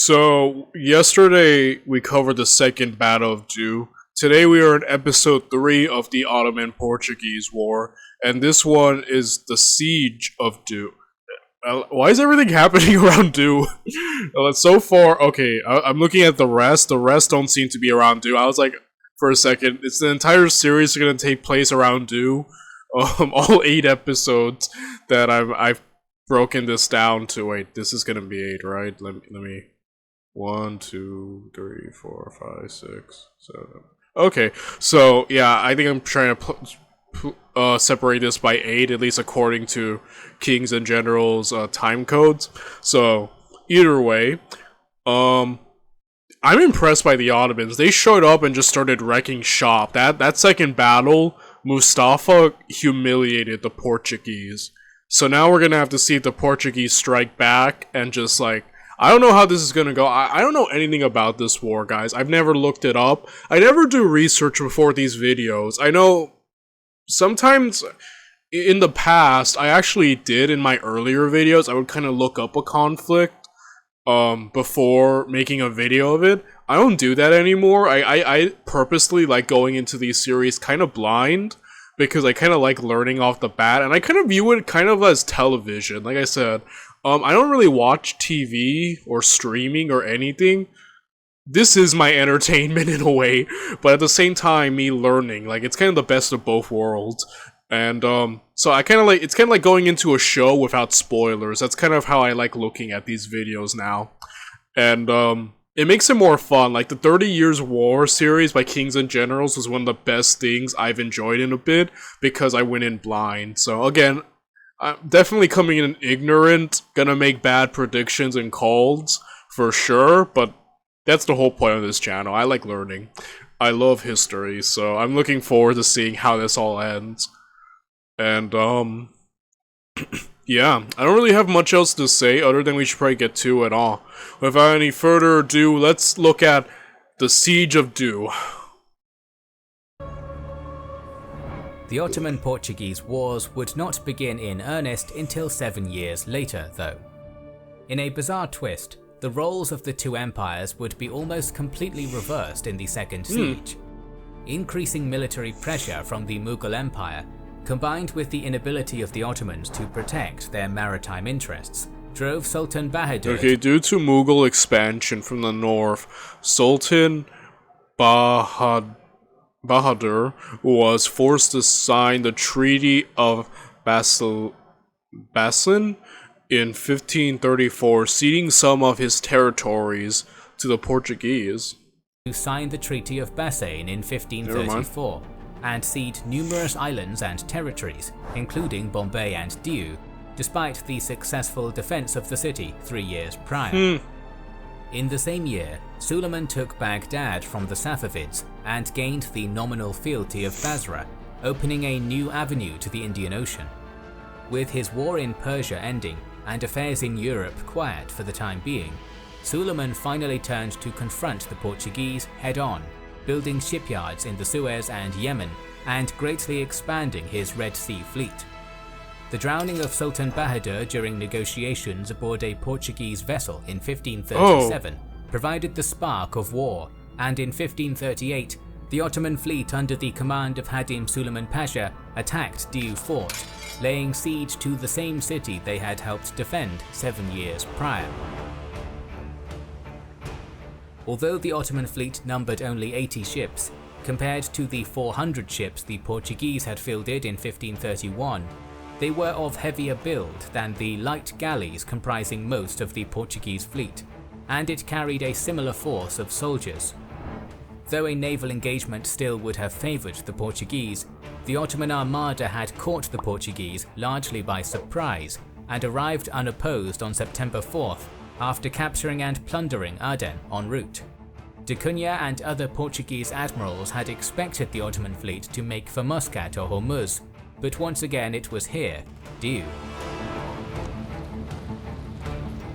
So, yesterday we covered the Second Battle of Dew. Today we are in episode 3 of the Ottoman Portuguese War, and this one is the Siege of Dew. Why is everything happening around Dew? So far, okay, I'm looking at the rest. The rest don't seem to be around Dew. I was like, for a second, it's the entire series going to take place around Dew. All 8 episodes that I've broken this down to. Wait, this is going to be 8, right? Let me 1, 2, 3, 4, 5, 6, 7. Okay, so yeah, I think I'm trying to separate this by 8, at least according to Kings and Generals time codes. So either way, I'm impressed by the Ottomans. They showed up and just started wrecking shop. That second battle, Mustafa humiliated the Portuguese. So now we're gonna have to see if the Portuguese strike back and just like, I don't know how this is gonna go. I don't know anything about this war, guys. I've never looked it up. I never do research before these videos. I know sometimes in the past, I actually did in my earlier videos. I would kind of look up a conflict before making a video of it. I don't do that anymore. I purposely like going into these series kind of blind because I kind of like learning off the bat, and I kind of view it kind of as television. Like I said, I don't really watch TV or streaming or anything. This is my entertainment in a way, but at the same time, me learning. Like, it's kind of the best of both worlds. And, so I kind of like, it's kind of like going into a show without spoilers. That's kind of how I like looking at these videos now. And, it makes it more fun. Like, the 30 Years War series by Kings and Generals was one of the best things I've enjoyed in a bit, because I went in blind. So, again, I'm definitely coming in ignorant, gonna make bad predictions and calls, for sure, but that's the whole point of this channel. I like learning. I love history, so I'm looking forward to seeing how this all ends. And, yeah, I don't really have much else to say other than we should probably get to it all. Without any further ado, let's look at the Siege of Dew. The Ottoman Portuguese Wars would not begin in earnest until 7 years later, though. In a bizarre twist, the roles of the two empires would be almost completely reversed in the second siege. Increasing military pressure from the Mughal Empire, combined with the inability of the Ottomans to protect their maritime interests, drove Sultan Bahadur. Okay, due to Mughal expansion from the north, Sultan Bahadur was forced to sign the Treaty of Basilan in 1534, ceding some of his territories to the Portuguese. Who signed the Treaty of Bassein in 1534 and cede numerous islands and territories, including Bombay and Diu, despite the successful defense of the city 3 years prior. In the same year, Suleiman took Baghdad from the Safavids and gained the nominal fealty of Basra, opening a new avenue to the Indian Ocean. With his war in Persia ending and affairs in Europe quiet for the time being, Suleiman finally turned to confront the Portuguese head-on, building shipyards in the Suez and Yemen, and greatly expanding his Red Sea fleet. The drowning of Sultan Bahadur during negotiations aboard a Portuguese vessel in 1537 provided the spark of war, and in 1538, the Ottoman fleet under the command of Hadim Suleiman Pasha attacked Diu Fort, laying siege to the same city they had helped defend 7 years prior. Although the Ottoman fleet numbered only 80 ships, compared to the 400 ships the Portuguese had fielded in 1531, they were of heavier build than the light galleys comprising most of the Portuguese fleet, and it carried a similar force of soldiers. Though a naval engagement still would have favoured the Portuguese, the Ottoman Armada had caught the Portuguese largely by surprise and arrived unopposed on September 4th after capturing and plundering Aden en route. De Cunha and other Portuguese admirals had expected the Ottoman fleet to make for Muscat or Hormuz, but once again it was here, Dew.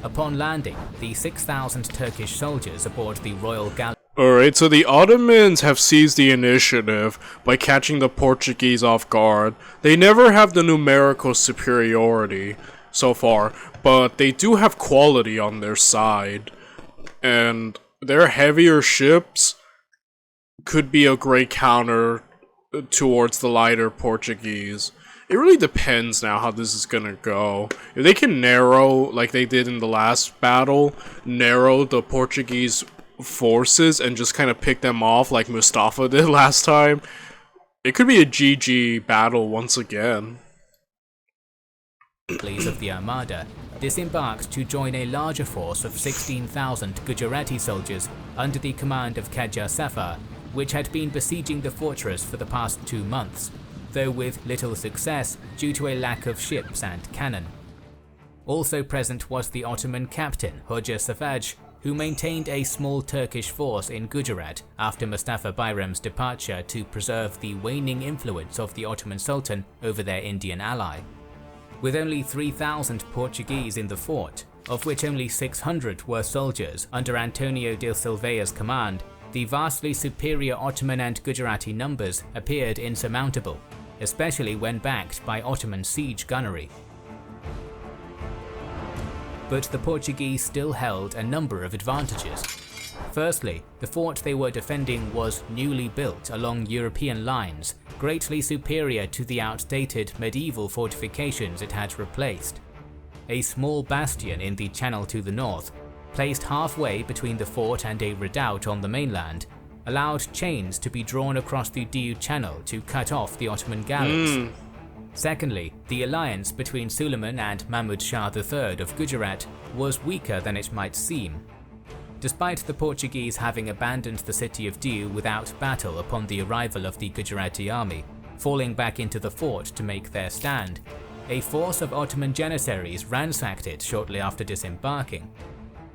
Upon landing, the 6,000 Turkish soldiers aboard the Royal Galleon. Alright, so the Ottomans have seized the initiative by catching the Portuguese off guard. They never have the numerical superiority so far, but they do have quality on their side. and their heavier ships could be a great counter towards the lighter Portuguese. It really depends now how this is gonna go. If they can narrow, like they did in the last battle, narrow the Portuguese forces and just kind of pick them off like Mustafa did last time, it could be a GG battle once again. Fleets of the Armada disembarked to join a larger force of 16,000 Gujarati soldiers under the command of Qajar Safar, which had been besieging the fortress for the past 2 months, though with little success due to a lack of ships and cannon. Also present was the Ottoman captain Hoca Safaj, who maintained a small Turkish force in Gujarat after Mustafa Bayram's departure to preserve the waning influence of the Ottoman Sultan over their Indian ally. With only 3,000 Portuguese in the fort, of which only 600 were soldiers under Antonio de Silveira's command, the vastly superior Ottoman and Gujarati numbers appeared insurmountable, especially when backed by Ottoman siege gunnery. But the Portuguese still held a number of advantages. Firstly, the fort they were defending was newly built along European lines, greatly superior to the outdated medieval fortifications it had replaced. A small bastion in the channel to the north, placed halfway between the fort and a redoubt on the mainland, allowed chains to be drawn across the Diu Channel to cut off the Ottoman galleys. Secondly, the alliance between Suleiman and Mahmud Shah III of Gujarat was weaker than it might seem. Despite the Portuguese having abandoned the city of Diu without battle upon the arrival of the Gujarati army, falling back into the fort to make their stand, a force of Ottoman janissaries ransacked it shortly after disembarking.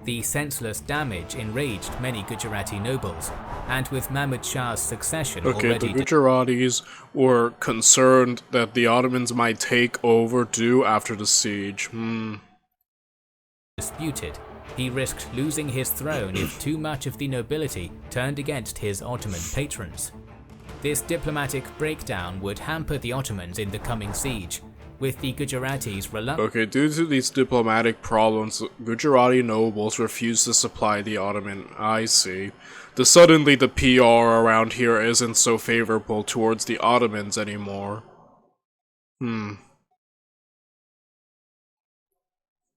The senseless damage enraged many Gujarati nobles, and with Mahmud Shah's succession already... the Gujaratis were concerned that the Ottomans might take over Diu after the siege. Disputed, he risked losing his throne if too much of the nobility turned against his Ottoman patrons. This diplomatic breakdown would hamper the Ottomans in the coming siege, with the Gujaratis reluctant. Okay, due to these diplomatic problems, Gujarati nobles refused to supply the Ottoman. I see. Suddenly the PR around here isn't so favorable towards the Ottomans anymore.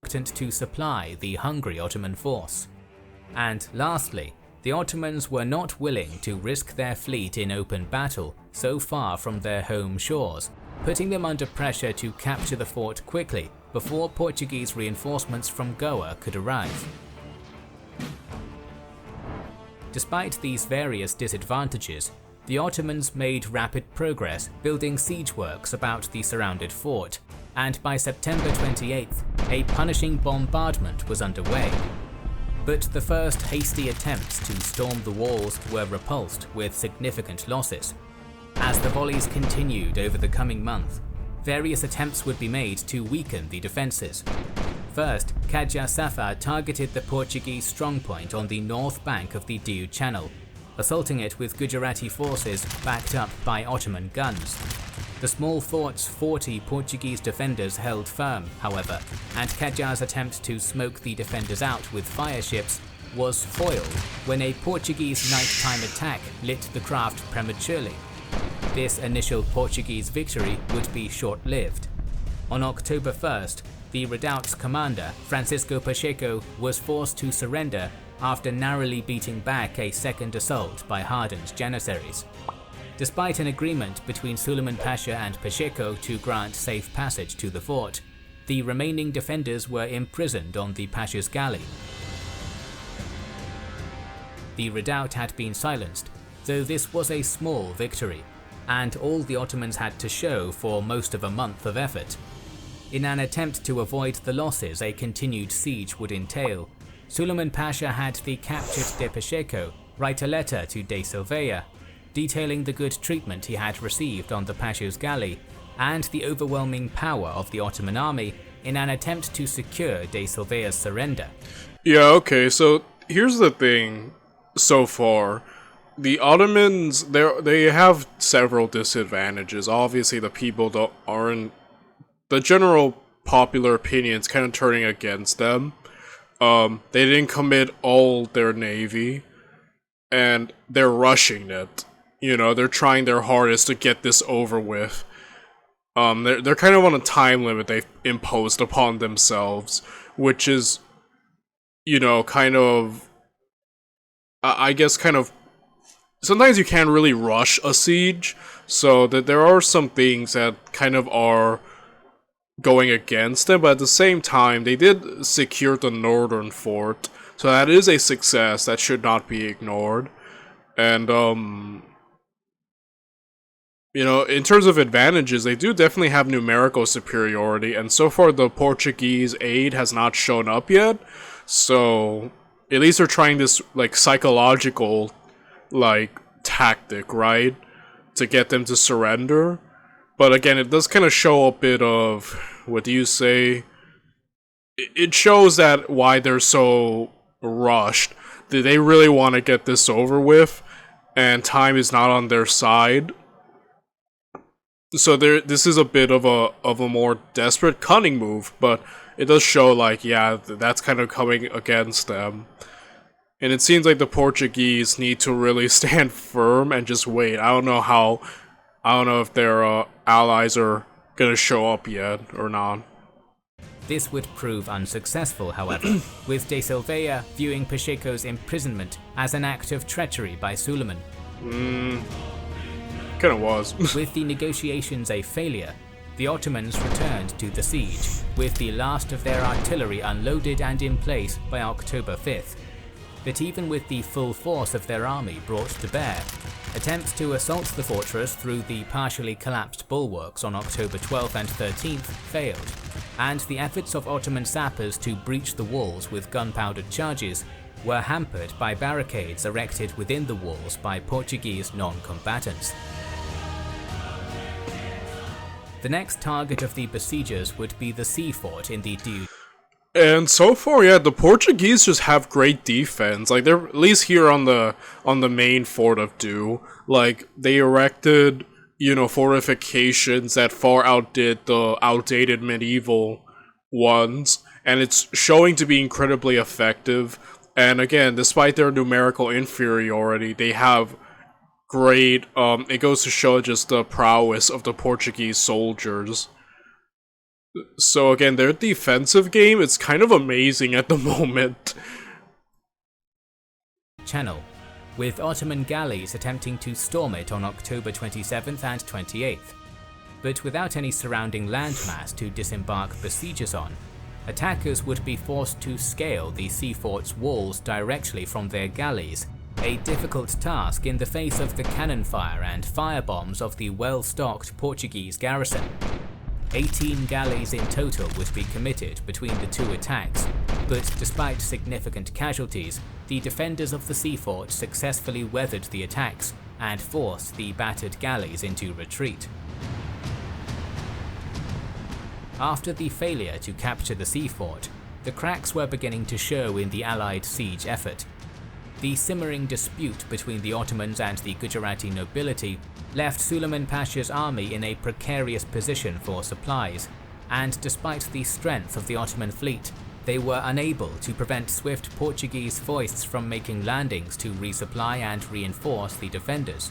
To supply the hungry Ottoman force. And lastly, the Ottomans were not willing to risk their fleet in open battle so far from their home shores, putting them under pressure to capture the fort quickly before Portuguese reinforcements from Goa could arrive. Despite these various disadvantages, the Ottomans made rapid progress building siege works about the surrounded fort, and by September 28th, a punishing bombardment was underway. But the first hasty attempts to storm the walls were repulsed with significant losses. As the volleys continued over the coming month, various attempts would be made to weaken the defences. First, Qajar Safar targeted the Portuguese strongpoint on the north bank of the Diu Channel, assaulting it with Gujarati forces backed up by Ottoman guns. The small fort's 40 Portuguese defenders held firm, however, and Qajar's attempt to smoke the defenders out with fire ships was foiled when a Portuguese nighttime attack lit the craft prematurely. This initial Portuguese victory would be short-lived. On October 1st, the redoubt's commander, Francisco Pacheco, was forced to surrender after narrowly beating back a second assault by hardened janissaries. Despite an agreement between Suleiman Pasha and Pacheco to grant safe passage to the fort, the remaining defenders were imprisoned on the Pasha's galley. The redoubt had been silenced, though this was a small victory, and all the Ottomans had to show for most of a month of effort. In an attempt to avoid the losses a continued siege would entail, Suleiman Pasha had the captured de Pacheco write a letter to de Silveira, detailing the good treatment he had received on the Pasha's galley and the overwhelming power of the Ottoman army in an attempt to secure de Silveira's surrender. Yeah, okay, so here's the thing so far. The Ottomans, they have several disadvantages. Obviously, the people aren't... The general popular opinion is kind of turning against them. They didn't commit all their navy, and they're rushing it. You know, they're trying their hardest to get this over with. They're kind of on a time limit they've imposed upon themselves, which is, you know, kind of, I guess, kind of. Sometimes you can't really rush a siege, so that there are some things that kind of are going against them, but at the same time, they did secure the northern fort, so that is a success that should not be ignored. And, you know, in terms of advantages, they do definitely have numerical superiority, and so far the Portuguese aid has not shown up yet, so at least they're trying this, like, psychological, like, tactic, right? To get them to surrender. But again, it does kind of show a bit of, what do you say? It shows that why they're so rushed. They really want to get this over with, and time is not on their side. So this is a bit of a more desperate, cunning move, but it does show, like, yeah, that's kind of coming against them. And it seems like the Portuguese need to really stand firm and just wait. I don't know if their allies are gonna show up yet or not. This would prove unsuccessful, however, with De Silveira viewing Pacheco's imprisonment as an act of treachery by Suleiman. Kinda was. With the negotiations a failure, the Ottomans returned to the siege, with the last of their artillery unloaded and in place by October 5th. But even with the full force of their army brought to bear, attempts to assault the fortress through the partially collapsed bulwarks on October 12th and 13th failed, and the efforts of Ottoman sappers to breach the walls with gunpowder charges were hampered by barricades erected within the walls by Portuguese non-combatants. The next target of the besiegers would be the sea fort in the Diu. And so far, yeah, the Portuguese just have great defense. Like, they're at least here on the main fort of Diu. Like, they erected, you know, fortifications that far outdid the outdated medieval ones, and it's showing to be incredibly effective. And again, despite their numerical inferiority, they have great, it goes to show just the prowess of the Portuguese soldiers. So again, their defensive game is kind of amazing at the moment. Channel, with Ottoman galleys attempting to storm it on October 27th and 28th. But without any surrounding landmass to disembark besiegers on, attackers would be forced to scale the sea fort's walls directly from their galleys, a difficult task in the face of the cannon fire and firebombs of the well-stocked Portuguese garrison. 18 galleys in total would be committed between the two attacks, but despite significant casualties, the defenders of the sea fort successfully weathered the attacks and forced the battered galleys into retreat. After the failure to capture the sea fort, the cracks were beginning to show in the Allied siege effort. The simmering dispute between the Ottomans and the Gujarati nobility left Suleiman Pasha's army in a precarious position for supplies, and despite the strength of the Ottoman fleet, they were unable to prevent swift Portuguese foists from making landings to resupply and reinforce the defenders.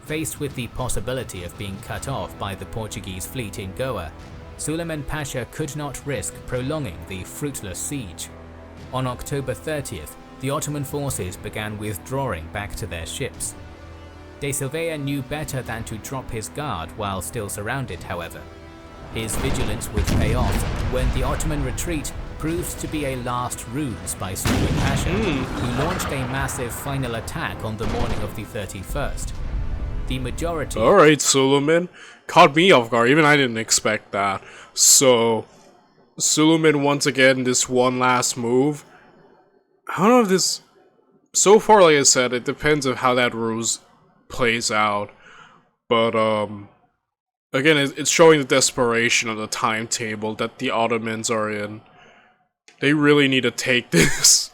Faced with the possibility of being cut off by the Portuguese fleet in Goa, Suleiman Pasha could not risk prolonging the fruitless siege. On October 30th, the Ottoman forces began withdrawing back to their ships. De Silveira knew better than to drop his guard while still surrounded, however. His vigilance would pay off when the Ottoman retreat proved to be a last ruse by Suleiman Pasha, who launched a massive final attack on the morning of the 31st. The majority... Alright, Suleiman. Caught me off guard, even I didn't expect that. So, Suleiman once again, this one last move. I don't know if this... So far, like I said, it depends on how that ruse plays out. But, again, it's showing the desperation of the timetable that the Ottomans are in. They really need to take this.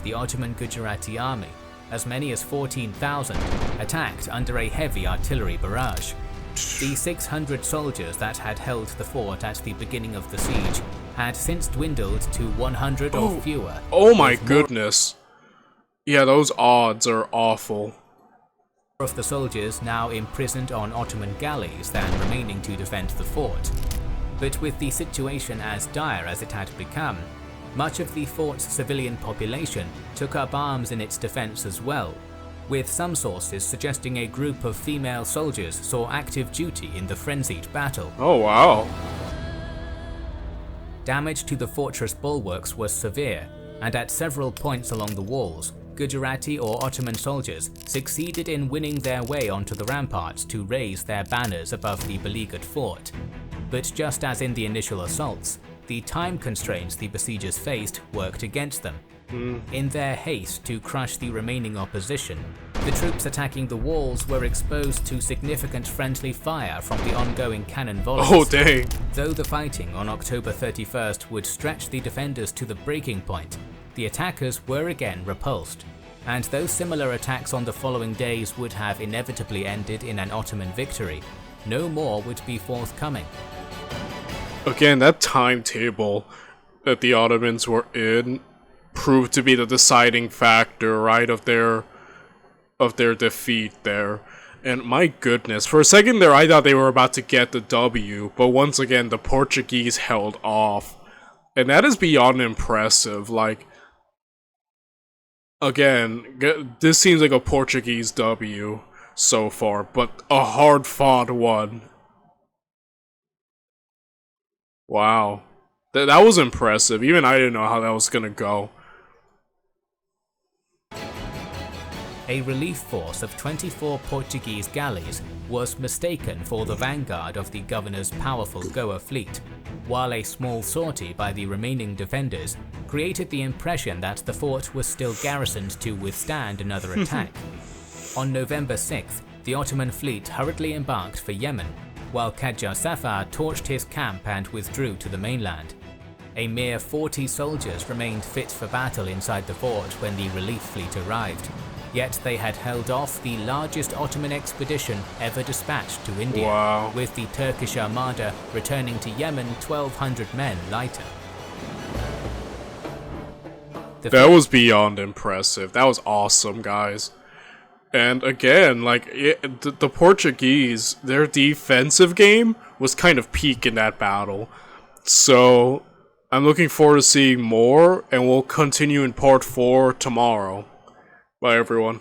The Ottoman Gujarati army, as many as 14,000, attacked under a heavy artillery barrage. The 600 soldiers that had held the fort at the beginning of the siege had since dwindled to 100 or fewer. Oh my goodness. Yeah, those odds are awful. More of the soldiers now imprisoned on Ottoman galleys than remaining to defend the fort. But with the situation as dire as it had become, much of the fort's civilian population took up arms in its defense as well, with some sources suggesting a group of female soldiers saw active duty in the frenzied battle. Oh wow. Damage to the fortress bulwarks was severe, and at several points along the walls, Gujarati or Ottoman soldiers succeeded in winning their way onto the ramparts to raise their banners above the beleaguered fort. But just as in the initial assaults, the time constraints the besiegers faced worked against them. In their haste to crush the remaining opposition, the troops attacking the walls were exposed to significant friendly fire from the ongoing cannon volleys. Oh dang. Though the fighting on October 31st would stretch the defenders to the breaking point, the attackers were again repulsed, and though similar attacks on the following days would have inevitably ended in an Ottoman victory, no more would be forthcoming. Again, that timetable that the Ottomans were in proved to be the deciding factor, right, of their defeat there. And my goodness, for a second there I thought they were about to get the W, but once again the Portuguese held off. And that is beyond impressive. Like, again, this seems like a Portuguese W so far, but a hard-fought one. Wow. That was impressive. Even I didn't know how that was gonna go. A relief force of 24 Portuguese galleys was mistaken for the vanguard of the governor's powerful Goa fleet, while a small sortie by the remaining defenders created the impression that the fort was still garrisoned to withstand another attack. On November 6th, the Ottoman fleet hurriedly embarked for Yemen, while Qajar Safar torched his camp and withdrew to the mainland. A mere 40 soldiers remained fit for battle inside the fort when the relief fleet arrived, yet they had held off the largest Ottoman expedition ever dispatched to India, Wow. with the Turkish Armada returning to Yemen 1,200 men lighter. That was beyond impressive. That was awesome, guys. And again, like, the Portuguese, their defensive game was kind of peak in that battle. So, I'm looking forward to seeing more, and we'll continue in part 4 tomorrow. Bye, everyone.